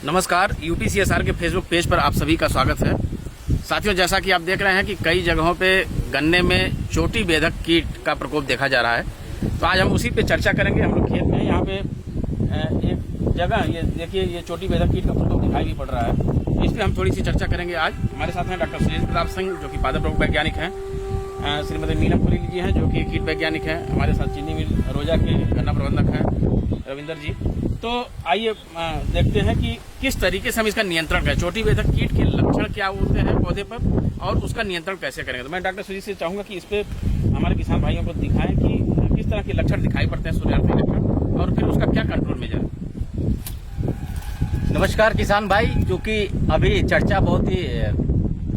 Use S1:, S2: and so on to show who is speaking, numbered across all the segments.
S1: नमस्कार, यूपीसीएसआर के Facebook page पर आप सभी का स्वागत है। साथियों, जैसा कि आप देख रहे हैं कि कई जगहों पे गन्ने में चोटी बेधक कीट का प्रकोप देखा जा रहा है, तो आज हम उसी पे चर्चा करेंगे। हम लोग खेत में यहाँ पे एक जगह ये देखिए, ये चोटी बेधक कीट का प्रकोप दिखाई भी पड़ रहा है। इस पर हम थोड़ी सी चर्चा करेंगे। आज हमारे साथ हैं डॉक्टर सुरेश प्रताप सिंह, जो कि पादप रोग वैज्ञानिक हैं, श्रीमती नीलमपुरी जी हैं, जो कि कीट वैज्ञानिक हैं। हमारे साथ चीनी मिल रोजा के गन्ना प्रबंधक हैं रविंदर जी। तो आइए देखते हैं कि किस तरीके से हम इसका नियंत्रण करें। चोटी बेधक कीट के लक्षण क्या होते हैं पौधे पर और उसका नियंत्रण कैसे करेंगे। तो मैं डॉक्टर सुजीत से चाहूंगा कि इस पे हमारे किसान भाइयों को दिखाएं कि किस तरह के लक्षण दिखाई पड़ते हैं, सूर्यार्थी लक्षण, और फिर उसका क्या कंट्रोल में जाए।
S2: नमस्कार किसान भाई, क्योंकि अभी चर्चा बहुत ही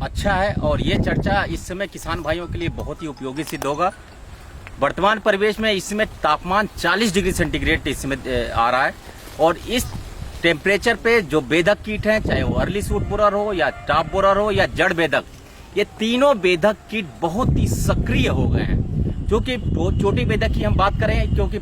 S2: अच्छा है और ये चर्चा इस समय किसान भाइयों के लिए बहुत ही उपयोगी सिद्ध होगा। वर्तमान परिवेश में इस समय तापमान 40 डिग्री सेंटीग्रेड इस समय आ रहा है और इस टेम्परेचर पे जो बेधक कीट हैं, चाहे वो अर्ली सूट बोरर हो या टॉप बोरर हो या जड़ बेधक, ये तीनों बेधक कीट बहुत ही सक्रिय हो गए हैं। क्योंकि चोटी बेधक की हम बात करें, क्योंकि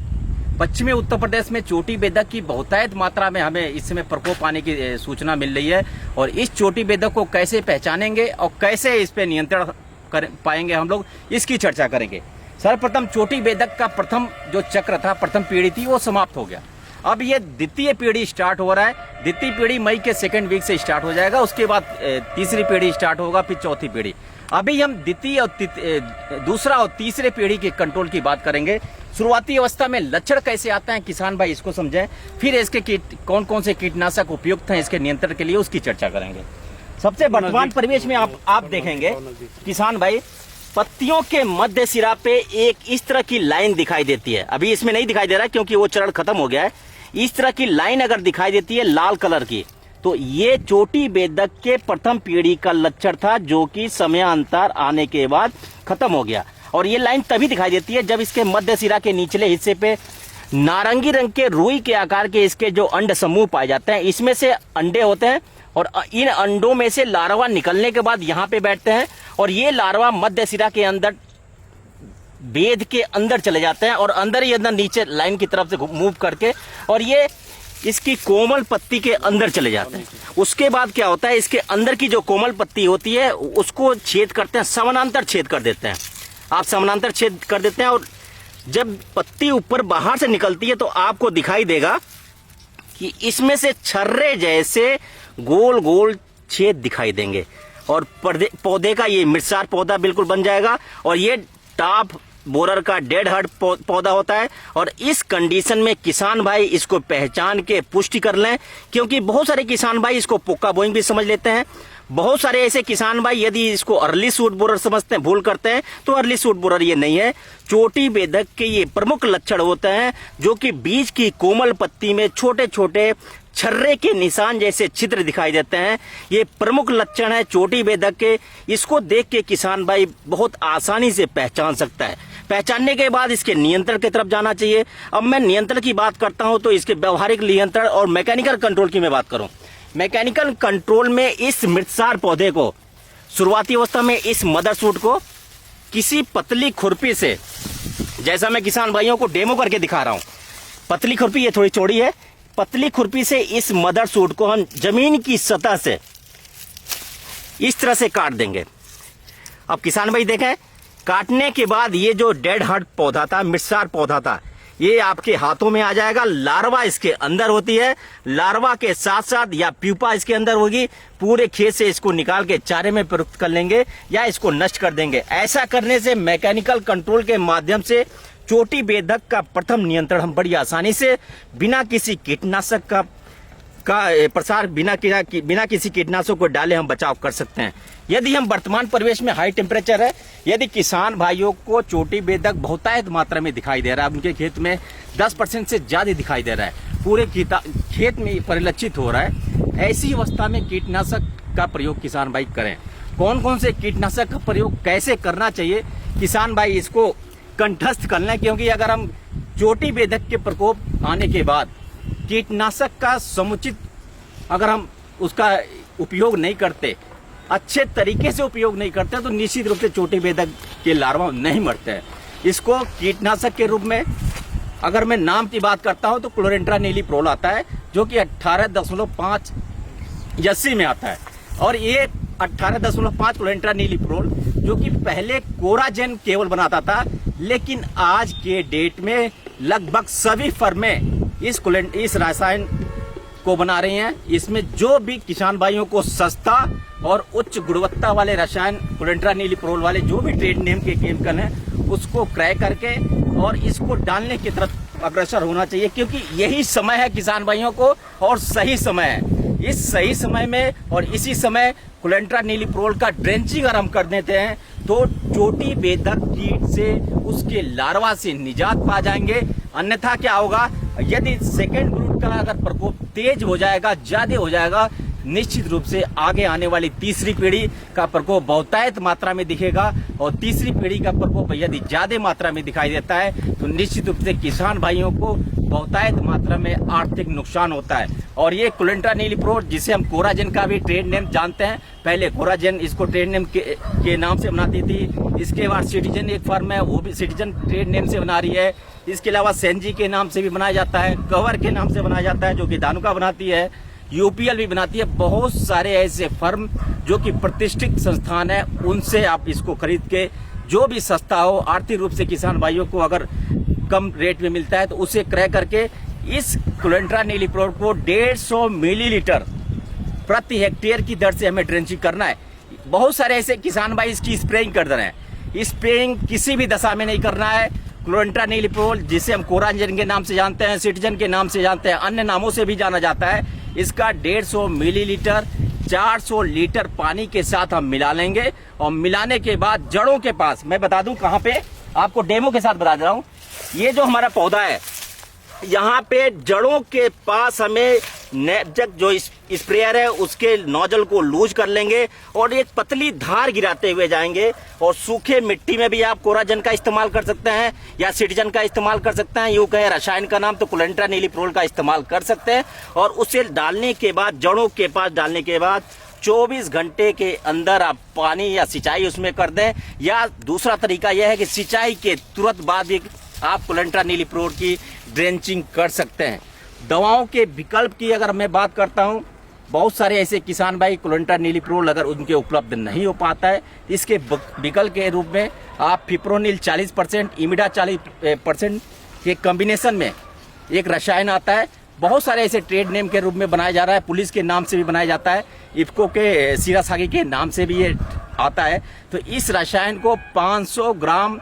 S2: पश्चिमी उत्तर प्रदेश में चोटी बेधक की बहुतायत मात्रा में हमें इस समय प्रकोप आने की सूचना मिल रही है। और इस चोटी बेधक को कैसे पहचानेंगे और कैसे इस पे नियंत्रण कर पाएंगे, हम लोग इसकी चर्चा करेंगे। सर्वप्रथम चोटी बेधक का प्रथम जो चक्र था, प्रथम पीढ़ी थी, वो समाप्त हो गया। अब ये द्वितीय पीढ़ी स्टार्ट हो रहा है। द्वितीय पीढ़ी मई के सेकेंड वीक से स्टार्ट हो जाएगा, उसके बाद तीसरी पीढ़ी स्टार्ट होगा, फिर चौथी पीढ़ी। अभी हम द्वितीय और दूसरा और तीसरे पीढ़ी के कंट्रोल की बात करेंगे। शुरुआती अवस्था में लक्षण कैसे आते हैं किसान भाई, इसको समझें। फिर इसके कौन कौन से कीटनाशक उपयुक्त हैं इसके नियंत्रण के लिए, उसकी चर्चा करेंगे। सबसे वर्तमान परिवेश में आप देखेंगे किसान भाई, पत्तियों के मध्य सिरा पे एक इस तरह की लाइन दिखाई देती है। अभी इसमें नहीं दिखाई दे रहा क्योंकि वो चरण खत्म हो गया है। इस तरह की लाइन अगर दिखाई देती है लाल कलर की, तो ये चोटी बेधक के प्रथम पीढ़ी का लक्षण था, जो कि समयांतर आने के बाद खत्म हो गया। और ये लाइन तभी दिखाई देती है जब इसके मध्य सिरा के निचले हिस्से पे नारंगी रंग के रुई के आकार के इसके जो अंड समूह पाए जाते हैं, इसमें से अंडे होते हैं और इन अंडों में से लार्वा निकलने के बाद यहाँ पे बैठते हैं और ये लार्वा मध्य सिरा के अंदर बेध के अंदर चले जाते हैं और अंदर ही अंदर नीचे लाइन की तरफ से मूव करके और ये इसकी कोमल पत्ती के अंदर चले जाते हैं। उसके बाद क्या होता है, इसके अंदर की जो कोमल पत्ती होती है उसको छेद करते हैं, समानांतर छेद कर देते हैं। आप समानांतर छेद कर देते हैं और जब पत्ती ऊपर बाहर से निकलती है तो आपको दिखाई देगा कि इसमें से छर्रे जैसे गोल गोल छेद दिखाई देंगे और पौधे का ये मिर्चार पौधा बिल्कुल बन जाएगा। और ये टॉप बोरर का डेड हर्ड पौधा होता है। और इस कंडीशन में किसान भाई इसको पहचान के पुष्टि कर लें, क्योंकि बहुत सारे किसान भाई इसको पोका बोइंग भी समझ लेते हैं। बहुत सारे ऐसे किसान भाई यदि इसको अर्ली सूट बोरर समझते हैं, भूल करते हैं, तो अर्ली सूट बोरर ये नहीं है। चोटी बेधक के ये प्रमुख लक्षण होते हैं, जो कि बीज की कोमल पत्ती में छोटे छोटे छर्रे के निशान जैसे छिद्र दिखाई देते हैं। ये प्रमुख लक्षण है चोटी बेधक के। इसको देख के किसान भाई बहुत आसानी से पहचान सकता है। पहचानने के बाद इसके नियंत्रण की तरफ जाना चाहिए। अब मैं नियंत्रण की बात करता हूं तो इसके व्यवहारिक नियंत्रण और मैकेनिकल कंट्रोल की मैं बात करूं। मैकेनिकल कंट्रोल में इस मृतसार पौधे को शुरुआती अवस्था में इस मदर सूट को किसी पतली खुरपी से, जैसा मैं किसान भाइयों को डेमो करके दिखा रहा हूं, पतली खुरपी ये थोड़ी चौड़ी है, पतली खुरपी से इस मदर सूट को हम जमीन की सतह से इस तरह से काट देंगे। अब किसान भाई देखें, काटने के बाद ये जो डेड हर्ड पौधा था, मिर्चार पौधा था, ये आपके हाथों में आ जाएगा। लार्वा इसके अंदर होती है, लार्वा के साथ साथ या प्यूपा इसके अंदर होगी। पूरे खेत से इसको निकाल के चारे में प्रयुक्त कर लेंगे या इसको नष्ट कर देंगे। ऐसा करने से मैकेनिकल कंट्रोल के माध्यम से चोटी बेधक का प्रथम नियंत्रण हम बड़ी आसानी से बिना किसी कीटनाशक का प्रसार, बिना किसी कीटनाशक को डाले हम बचाव कर सकते हैं। यदि हम वर्तमान परिवेश में हाई टेम्परेचर है, यदि किसान भाइयों को चोटी बेधक बहुतायत मात्रा में दिखाई दे रहा है, उनके खेत में 10% से ज्यादा दिखाई दे रहा है, पूरे खेत में परिलक्षित हो रहा है, ऐसी अवस्था में कीटनाशक का प्रयोग किसान भाई करें। कौन कौन से कीटनाशक का प्रयोग कैसे करना चाहिए, किसान भाई इसको कंठस्थ कर लें। क्योंकि अगर हम चोटी बेधक के प्रकोप आने के बाद कीटनाशक का समुचित अगर हम उसका उपयोग नहीं करते, अच्छे तरीके से उपयोग नहीं करते, तो निश्चित रूप से चोटी बेधक के लार्वा नहीं मरते हैं। इसको कीटनाशक के रूप में अगर मैं नाम की बात करता हूं तो क्लोरेंट्रानिलीप्रोल आता है, जो कि 18.5 80 में आता है। और ये 18.5 कोलेंट्रा नीलिप्रोल जो कि पहले कोराजेन केवल बनाता था, लेकिन आज के डेट में लगभग सभी फर्में इस रसायन को बना रही हैं। इसमें जो भी किसान भाइयों को सस्ता और उच्च गुणवत्ता वाले रसायन कोलेंट्रा नीलिप्रोल वाले जो भी ट्रेड नेम के केमिकल हैं उसको क्रय करके और इसको डालने की तरफ अग्रसर होना चाहिए, क्योंकि यही समय है किसान भाइयों को और सही समय है। इस सही समय में और इसी समय कोलेंट्रा नीलिप्रोल का ड्रेंचिंग अगर हम कर देते हैं तो चोटी बेधक कीट से उसके लार्वा से निजात पा जाएंगे। अन्यथा क्या होगा, यदि सेकेंड ब्रूड का अगर प्रकोप तेज हो जाएगा, ज्यादा हो जाएगा, निश्चित रूप से आगे आने वाली तीसरी पीढ़ी का प्रकोप बहुतायत मात्रा में दिखेगा। और तीसरी पीढ़ी का प्रकोप यदि ज्यादा मात्रा में दिखाई देता है तो निश्चित रूप से किसान भाइयों को बहुतायत मात्रा में आर्थिक नुकसान होता है। और ये कोलेंट्रा नीलिप्रोल जिसे हम कोराजेन का भी ट्रेड नेम जानते हैं, पहले कोराजेन इसको ट्रेड नेम के नाम से बनाती थी। इसके बाद सिटीजन एक फर्म है, वो भी सिटीजन ट्रेड नेम से बना रही है। इसके अलावा सेंजी के नाम से भी बनाया जाता है, कवर के नाम से बनाया जाता है जो कि धानुका बनाती है, यूपीएल भी बनाती है। बहुत सारे ऐसे फर्म जो कि प्रतिष्ठित संस्थान है, उनसे आप इसको खरीद के जो भी सस्ता हो, आर्थिक रूप से किसान भाइयों को अगर कम रेट में मिलता है तो उसे क्रय करके इस कोलेंट्रा नीलिप्रोल को 150 मिलीलीटर प्रति हेक्टेयर की दर से हमें ड्रेंचिंग करना है। बहुत सारे ऐसे किसान भाई इसकी स्प्रेइंग कर रहे हैं। स्प्रेइंग किसी भी दशा में नहीं करना है। कोलेंट्रा नीलिप्रोल जिसे हम कोराजेन के नाम से जानते हैं, सिटीजन के नाम से जानते हैं, अन्य नामों से भी जाना जाता है, इसका 150 मिलीलीटर 400 लीटर पानी के साथ हम मिला लेंगे। और मिलाने के बाद जड़ों के पास, मैं बता दूं कहां पे, आपको डेमो के साथ बता दे रहा हूं, ये जो हमारा पौधा है यहाँ पे जड़ों के पास हमें नैपजक जो स्प्रेयर है उसके नोजल को लूज कर लेंगे और एक पतली धार गिराते हुए जाएंगे। और सूखे मिट्टी में भी आप कोराजेन का इस्तेमाल कर सकते हैं या सिटीजन का इस्तेमाल कर सकते हैं, यूं कहे रसायन का नाम तो कोलेंट्रा नीलिप्रोल का इस्तेमाल कर सकते हैं। और उसे डालने के बाद, जड़ों के पास डालने के बाद 24 घंटे के अंदर आप पानी या सिंचाई उसमें कर दें। या दूसरा तरीका यह है कि सिंचाई के तुरंत बाद ही आप कोलेंट्रा नीलिप्रोल की ड्रेंचिंग कर सकते हैं। दवाओं के विकल्प की अगर मैं बात करता हूं, बहुत सारे ऐसे किसान भाई कोलेंट्रा नीलिप्रोल अगर उनके उपलब्ध नहीं हो पाता है, इसके विकल्प के रूप में आप फिप्रोनिल 40%, इमिडा 40% के कॉम्बिनेशन में एक रसायन आता है। बहुत सारे ऐसे ट्रेड नेम के रूप में बनाया जा रहा है, पुलिस के नाम से भी बनाया जाता है, इफ्को के सीरासागी के नाम से भी ये आता है। तो इस रसायन को 500 ग्राम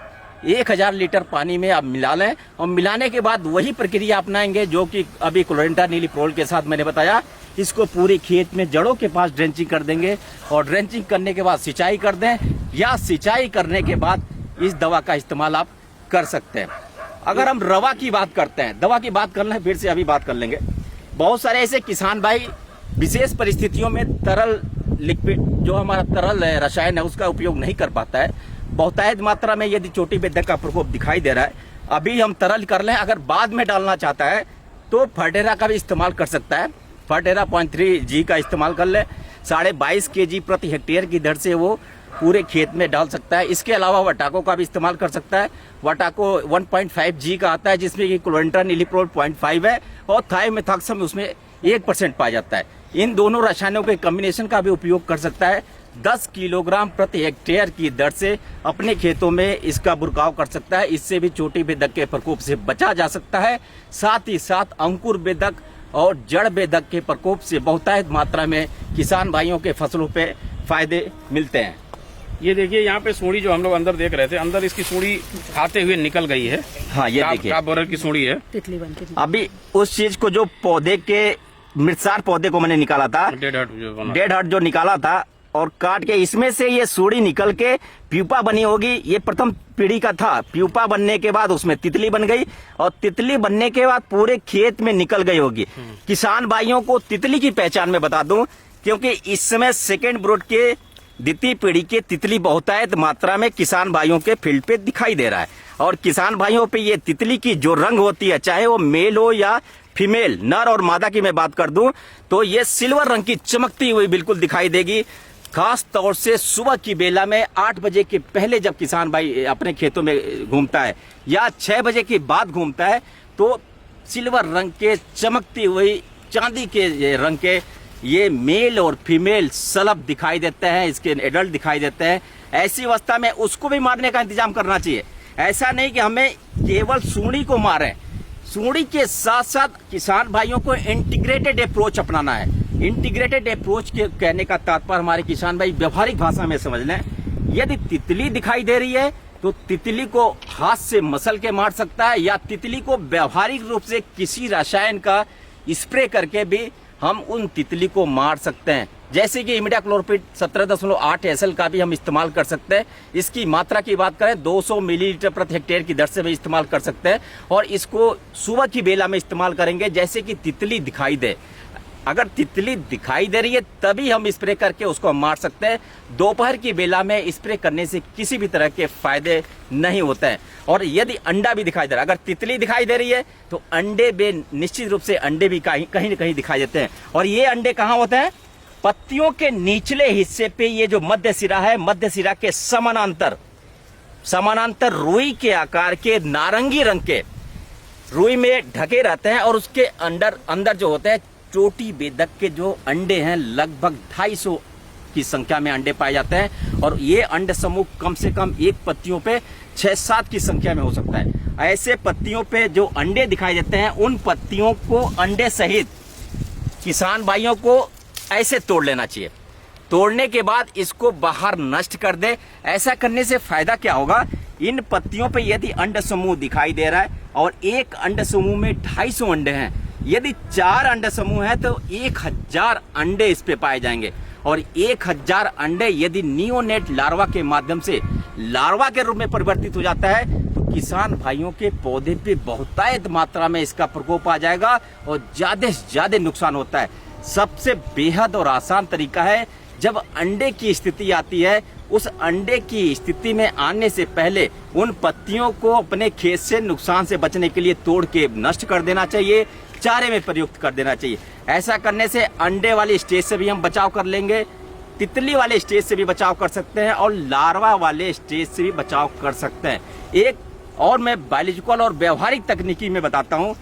S2: 1000 लीटर पानी में आप मिला लें और मिलाने के बाद वही प्रक्रिया अपनाएंगे जो कि अभी कोलेंट्रा नीलिप्रोल के साथ मैंने बताया। इसको पूरी खेत में जड़ों के पास ड्रेंचिंग कर देंगे और ड्रेंचिंग करने के बाद सिंचाई कर दें, या सिंचाई करने के बाद इस दवा का इस्तेमाल आप कर सकते हैं। अगर हम रवा की बात करते हैं, दवा की बात कर लें, फिर से अभी बात कर लेंगे। बहुत सारे ऐसे किसान भाई विशेष परिस्थितियों में तरल लिक्विड जो हमारा तरल रसायन है उसका उपयोग नहीं कर पाता है। बहुतायत मात्रा में यदि चोटी बेधक का प्रकोप दिखाई दे रहा है, अभी हम तरल कर लें, अगर बाद में डालना चाहता है तो फर्टेरा का भी इस्तेमाल कर सकता है। फर्टेरा 0.3G का इस्तेमाल कर ले, 22.5 kg प्रति हेक्टेयर की दर से वो पूरे खेत में डाल सकता है। इसके अलावा वटाको का भी इस्तेमाल कर सकता है। वटाको 1.5G का आता है जिसमें कि कोलेंट्रा नीलिप्रोल 0.5 है और थायोमेथॉक्सम उसमें 1% पाया जाता है। इन दोनों रसायनों के कॉम्बिनेशन का भी उपयोग कर सकता है। 10 किलोग्राम प्रति हेक्टेयर की दर से अपने खेतों में इसका बुरकाव कर सकता है। इससे भी चोटी बेधक के प्रकोप से बचा जा सकता है। साथ ही साथ अंकुर बेधक और जड़ बेधक के प्रकोप से बहुतायत मात्रा में किसान भाइयों के फसलों पे फायदे मिलते हैं।
S1: ये देखिए यहाँ पे सूढ़ी जो हम लोग अंदर देख रहे थे, अंदर इसकी सूढ़ी खाते हुए निकल गई है।
S2: हाँ, ये देखिए
S1: काप बोरर की सूढ़ी है।
S2: अभी उस चीज को जो पौधे के मृतसार पौधे को मैंने निकाला था, डेड हर्ट जो निकाला था और काट के इसमें से ये सूढ़ी निकल के प्यूपा बनी होगी। ये प्रथम पीढ़ी का था। प्यूपा बनने के बाद उसमें तितली बन गई और तितली बनने के बाद पूरे खेत में निकल गई होगी। किसान भाइयों को तितली की पहचान में बता दूं, क्योंकि इस समय सेकेंड ब्रूड के द्वितीय पीढ़ी के तितली बहुतायत मात्रा में किसान भाइयों के फील्ड पे दिखाई दे रहा है। और किसान भाइयों पे ये तितली की जो रंग होती है, चाहे वो मेल हो या फीमेल, नर और मादा की मैं बात कर दूं, तो ये सिल्वर रंग की चमकती हुई बिल्कुल दिखाई देगी। खास तौर से सुबह की बेला में 8 बजे के पहले जब किसान भाई अपने खेतों में घूमता है या 6 बजे के बाद घूमता है, तो सिल्वर रंग के चमकती हुई चांदी के ये रंग के ये मेल और फीमेल सलब दिखाई देते हैं, इसके एडल्ट दिखाई देते हैं। ऐसी अवस्था में उसको भी मारने का इंतजाम करना चाहिए। ऐसा नहीं कि हमें केवल सूंडी को मारें, सूंडी के साथ साथ किसान भाइयों को इंटीग्रेटेड अप्रोच अपनाना है। इंटीग्रेटेड अप्रोच के कहने का तात्पर्य हमारे किसान भाई व्यवहारिक भाषा में समझ लें। यदि तितली दिखाई दे रही है तो तितली को हाथ से मसल के मार सकता है, या तितली को व्यवहारिक रूप से किसी रसायन का स्प्रे करके भी हम उन तितली को मार सकते हैं। जैसे कि इमिडाक्लोरपिड 17.8 SL का भी हम इस्तेमाल कर सकते हैं। इसकी मात्रा की बात करें 200 मिलीलीटर प्रति हेक्टेयर की दर से भी इस्तेमाल कर सकते हैं, और इसको सुबह की बेला में इस्तेमाल करेंगे जैसे कि तितली दिखाई दे। अगर तितली दिखाई दे रही है तभी हम स्प्रे करके उसको मार सकते हैं। दोपहर की बेला में स्प्रे करने से किसी भी तरह के फायदे नहीं होते हैं। और यदि अंडा भी दिखाई दे रहा है, अगर तितली दिखाई दे रही है तो अंडे भी निश्चित रूप से अंडे भी कहीं न कहीं दिखाई देते हैं। और ये अंडे कहाँ होते हैं? पत्तियों के निचले हिस्से पे, ये जो मध्य सिरा है, मध्य सिरा के समानांतर रुई के आकार के नारंगी रंग के रुई में ढके रहते हैं, और उसके अंदर जो होते हैं चोटी बेधक के जो अंडे हैं, लगभग 250 की संख्या में अंडे पाए जाते हैं। और ये अंड समूह कम से कम एक पत्तियों पे 6-7 की संख्या में हो सकता है। ऐसे पत्तियों पे जो अंडे दिखाई देते हैं, उन पत्तियों को अंडे सहित किसान भाइयों को ऐसे तोड़ लेना चाहिए। तोड़ने के बाद इसको बाहर नष्ट कर दे। ऐसा करने से फायदा क्या होगा? इन पत्तियों पे यदि अंड समूह दिखाई दे रहा है और एक अंड समूह में 250 अंडे हैं, यदि 4 अंडे समूह है तो 1000 अंडे इस पे पाए जाएंगे। और 1000 अंडे यदि नियोनेट लार्वा के माध्यम से लार्वा के रूप में परिवर्तित हो जाता है तो किसान भाइयों के पौधे पे बहुतायत मात्रा में इसका प्रकोप आ जाएगा और ज्यादा से ज्यादा नुकसान होता है। सबसे बेहद और आसान तरीका है, जब अंडे की स्थिति आती है, उस अंडे की स्थिति में आने से पहले उन पत्तियों को अपने खेत से नुकसान से बचने के लिए तोड़ के नष्ट कर देना चाहिए, चारे में प्रयुक्त कर देना चाहिए। ऐसा करने से अंडे वाली स्टेज से भी हम बचाव कर लेंगे, तितली वाले स्टेज से भी बचाव कर सकते हैं, और लार्वा वाले स्टेज से भी बचाव कर सकते हैं। एक और मैं बायोलॉजिकल और व्यवहारिक तकनीकी में बताता हूँ,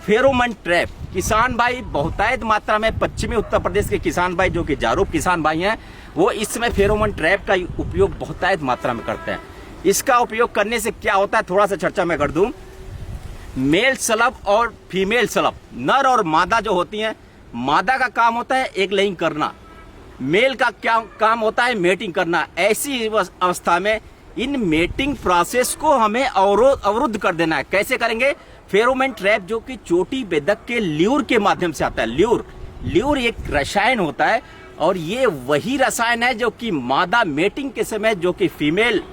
S2: फेरोमोन ट्रैप। किसान भाई बहुतायत मात्रा में, पश्चिमी उत्तर प्रदेश के किसान भाई जो कि जागरूक किसान भाई हैं, वो इस समय फेरोमोन ट्रैप का उपयोग बहुतायत मात्रा में करते हैं। इसका उपयोग करने से क्या होता है, थोड़ा सा चर्चा मैं कर दूं। मेल सलब और फीमेल सलब, नर और मादा जो होती हैं, मादा का काम होता है एक लाइन करना, मेल का क्या काम होता है मेटिंग करना। ऐसी अवस्था में इन मेटिंग प्रोसेस को हमें अवरुद्ध कर देना है। कैसे करेंगे? फेरोमोन ट्रैप जो कि चोटी बेधक के ल्यूर के माध्यम से आता है। ल्यूर एक रसायन होता है, और ये वही रसायन है जो कि मादा मेटिंग के समय जो कि फीमेल,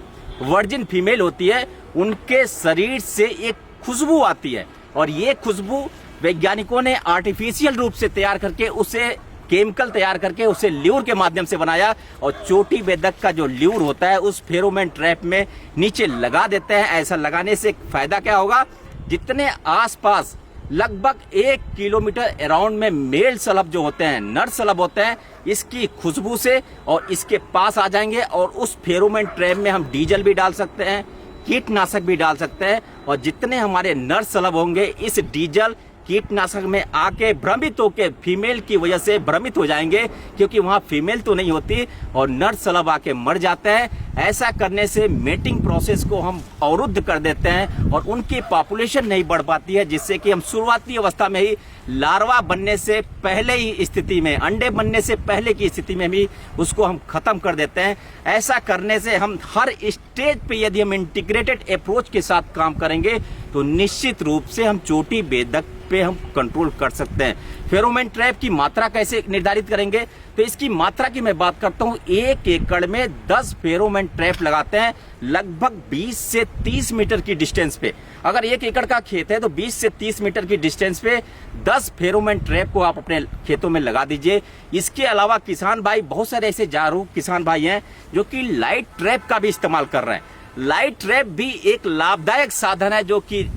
S2: वर्जिन फीमेल होती है, उनके शरीर से एक खुशबू आती है। और ये खुशबू वैज्ञानिकों ने आर्टिफिशियल रूप से तैयार करके, उसे केमिकल तैयार करके उसे ल्यूर के माध्यम से बनाया, और चोटी बेधक का जो ल्यूर होता है उस फेरोमोन ट्रैप में नीचे लगा देते हैं। ऐसा लगाने से फायदा क्या होगा? जितने आसपास लगभग 1 किलोमीटर अराउंड में मेल सलब जो होते हैं, नर सलब होते हैं, इसकी खुशबू से और इसके पास आ जाएंगे, और उस फेरोमोन ट्रैप में हम डीजल भी डाल सकते हैं, कीटनाशक भी डाल सकते हैं, और जितने हमारे नर सलब होंगे इस डीजल कीटनाशक में आके भ्रमित होके फीमेल की वजह से भ्रमित हो जाएंगे, क्योंकि वहां फीमेल तो नहीं होती और नर सलब आके मर जाते हैं। ऐसा करने से मेटिंग प्रोसेस को हम अवरुद्ध कर देते हैं और उनकी पॉपुलेशन नहीं बढ़ पाती है, जिससे कि हम शुरुआती अवस्था में ही लार्वा बनने से पहले ही स्थिति में, अंडे बनने से पहले की स्थिति में भी उसको हम खत्म कर देते हैं। ऐसा करने से हम हर स्टेज पे यदि हम इंटीग्रेटेड अप्रोच के साथ काम करेंगे तो निश्चित रूप से हम चोटी बेधक पे हम कंट्रोल कर सकते हैं। फेरोमोन ट्रैप की मात्रा कैसे निर्धारित करेंगे? तो इसकी मात्रा की मैं बात करता हूं, 1 एकड़ में 10 फेरोमोन ट्रैप लगाते हैं, लगभग 20 से 30 मीटर की डिस्टेंस पे। अगर 1 एकड़ का खेत है तो 20 से 30 मीटर की डिस्टेंस पे 10 फेरोमोन ट्रैप को आप अपने खेतों में लगा दीजिए। इसके अलावा किसान भाई, बहुत सारे ऐसे जागरूक किसान भाई हैं जो कि लाइट ट्रैप का भी इस्तेमाल कर रहे हैं। लाइट ट्रैप भी एक लाभदायक साधन है जो कि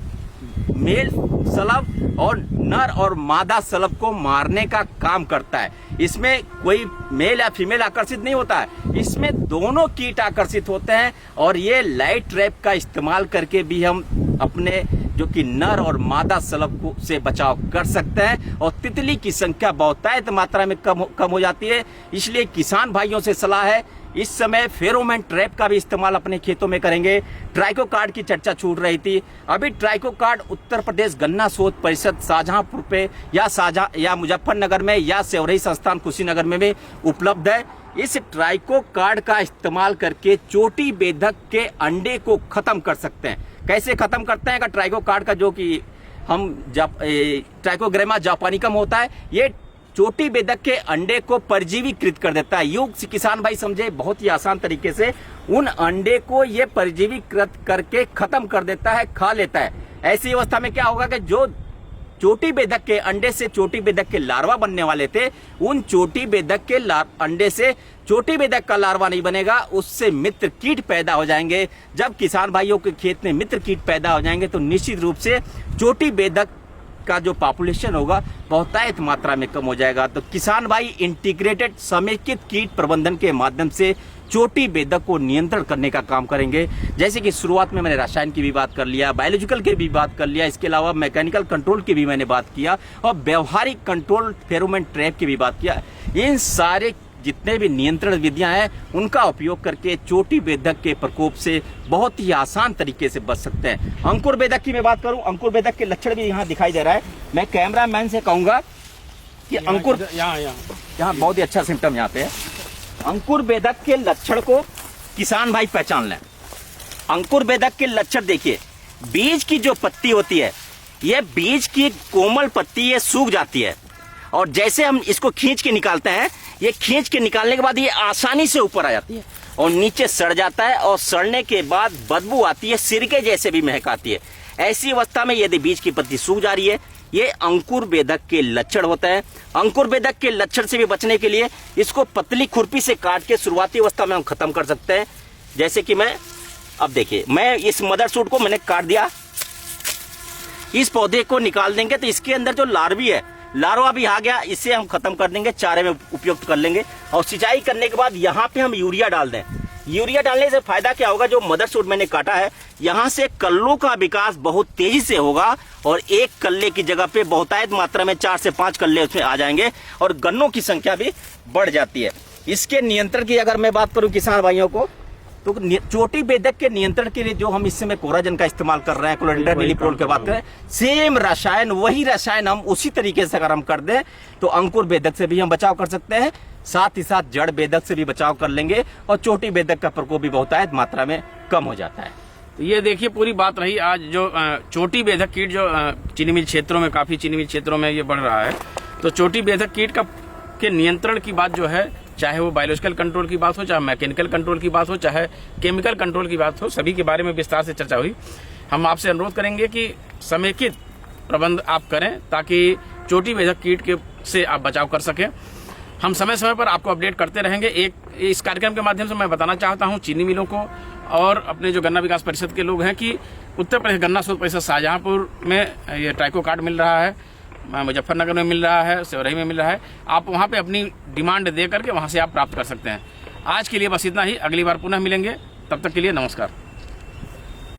S2: मेल सलब और नर और मादा सलब को मारने का काम करता है। इसमें कोई मेल या फीमेल आकर्षित नहीं होता है, इसमें दोनों कीट आकर्षित होते हैं। और ये लाइट ट्रैप का इस्तेमाल करके भी हम अपने जो कि नर और मादा शलभ को से बचाव कर सकते हैं और तितली की संख्या बहुतायत मात्रा में कम हो जाती है। इसलिए किसान भाइयों से सलाह है, इस समय फेरोमोन ट्रैप का भी इस्तेमाल अपने खेतों में करेंगे। ट्राइको कार्ड की चर्चा छूट रही थी, अभी ट्राइको कार्ड उत्तर प्रदेश गन्ना शोध परिषद शाहजहांपुर पे या मुजफ्फरनगर में या सेवरही संस्थान कुशीनगर में भी उपलब्ध है। इस ट्राइको कार्ड का इस्तेमाल करके चोटी बेधक के अंडे को खत्म कर सकते हैं। कैसे खत्म करते हैं? ट्राइको कार्ड का जो कि हम ट्राइकोग्रामा जापानिकम होता है, ये चोटी बेधक के अंडे को परजीवीकृत कर देता है। योग किसान भाई समझे, बहुत ही आसान तरीके से उन अंडे को ये परजीवीकृत करके खत्म कर देता है, खा लेता है। ऐसी अवस्था में क्या होगा कि जो चोटी बेधक के अंडे से चोटी बेधक के लार्वा बनने वाले थे, उन चोटी बेधक के अंडे से चोटी बेधक का लार्वा नहीं बनेगा, उससे मित्र कीट पैदा हो जाएंगे। जब किसान भाइयों के खेत में मित्र कीट पैदा हो जाएंगे तो निश्चित रूप से चोटी बेधक का जो पॉपुलेशन होगा बहुतायत मात्रा में कम हो जाएगा। तो किसान भाई इंटीग्रेटेड समेकित कीट प्रबंधन के माध्यम से चोटी बेधक को नियंत्रण करने का काम करेंगे। जैसे कि शुरुआत में मैंने रसायन की भी बात कर लिया, बायोलॉजिकल की भी बात कर लिया, इसके अलावा मैकेनिकल कंट्रोल की भी मैंने बात किया और व्यवहारिक कंट्रोल फेरोमोन ट्रैप की भी बात किया। इन सारे जितने भी नियंत्रण विधियां हैं उनका उपयोग करके चोटी बेधक के प्रकोप से बहुत ही आसान तरीके से बच सकते हैं। अंकुर बेधक की मैं बात करूं, अंकुर बेधक के लक्षण भी यहाँ दिखाई दे रहा है। मैं कैमरामैन से कहूंगा कि अंकुर यहाँ बहुत ही अच्छा सिम्टम यहाँ पे है। अंकुर बेधक के लक्षण को किसान भाई पहचान लें। अंकुर बेधक के लक्षण देखिए, बीज की जो पत्ती होती है, यह बीज की कोमल पत्ती ये सूख जाती है और जैसे हम इसको खींच के निकालते हैं, ये खींच के निकालने के बाद ये आसानी से ऊपर आ जाती है और नीचे सड़ जाता है और सड़ने के बाद बदबू आती है, सिरके जैसे भी महक आती है। ऐसी अवस्था में यदि बीज की पत्ती सूख जा रही है, ये अंकुर बेधक के लक्षण होता है। अंकुर बेधक के लक्षण से भी बचने के लिए इसको पतली खुरपी से काट के शुरुआती अवस्था में हम खत्म कर सकते हैं। जैसे कि मैं अब देखिए, मैं इस मदर सूट को मैंने काट दिया, इस पौधे को निकाल देंगे तो इसके अंदर जो लार्वी है, लार्वा भी आ गया, इसे हम खत्म कर देंगे, चारे में उपयुक्त कर लेंगे। और सिंचाई करने के बाद यहाँ पे हम यूरिया डाल दें। यूरिया डालने से फायदा क्या होगा? जो मदर सूट मैंने काटा है, यहाँ से कल्लों का विकास बहुत तेजी से होगा और एक कल्ले की जगह पे बहुतायत मात्रा में 4 से 5 कल्ले उसमें आ जाएंगे और गन्नों की संख्या भी बढ़ जाती है। इसके नियंत्रण की अगर मैं बात करूं किसान भाइयों को, तो चोटी बेधक के नियंत्रण के लिए जो हम इस समय कोराजन का इस्तेमाल कर रहे हैं, क्लोरिनेटेड मिलीप्रोल की बात करें, सेम रसायन, वही रसायन हम उसी तरीके से अगर हम कर दें तो अंकुर बेधक से भी हम बचाव कर सकते हैं, साथ ही साथ जड़ बेधक से भी बचाव कर लेंगे और चोटी बेधक का प्रकोप भी बहुतायत मात्रा में कम हो जाता है।
S1: तो ये देखिए पूरी बात रही आज जो चोटी बेधक कीट जो चीनी मिल क्षेत्रों में, काफी चीनी मिल क्षेत्रों में ये बढ़ रहा है। तो चोटी बेधक कीट के नियंत्रण की बात जो है, चाहे वो बायोलॉजिकल कंट्रोल की बात हो, चाहे मैकेनिकल कंट्रोल की बात हो, चाहे केमिकल कंट्रोल की बात हो, सभी के बारे में विस्तार से चर्चा हुई। हम आपसे अनुरोध करेंगे कि समेकित प्रबंध आप करें ताकि चोटी बेधक कीट से आप बचाव कर सकें। हम समय समय पर आपको अपडेट करते रहेंगे। इस कार्यक्रम के माध्यम से मैं बताना चाहता हूं चीनी मिलों को और अपने जो गन्ना विकास परिषद के लोग हैं कि उत्तर प्रदेश गन्ना शोध परिषद शाहजहांपुर में ये ट्राइको कार्ड मिल रहा है, मुजफ्फरनगर में मिल रहा है, सेवरही में मिल रहा है। आप वहां पे अपनी डिमांड दे करके वहां से आप प्राप्त कर सकते हैं। आज के लिए बस इतना ही, अगली बार पुनः मिलेंगे, तब तक के लिए नमस्कार।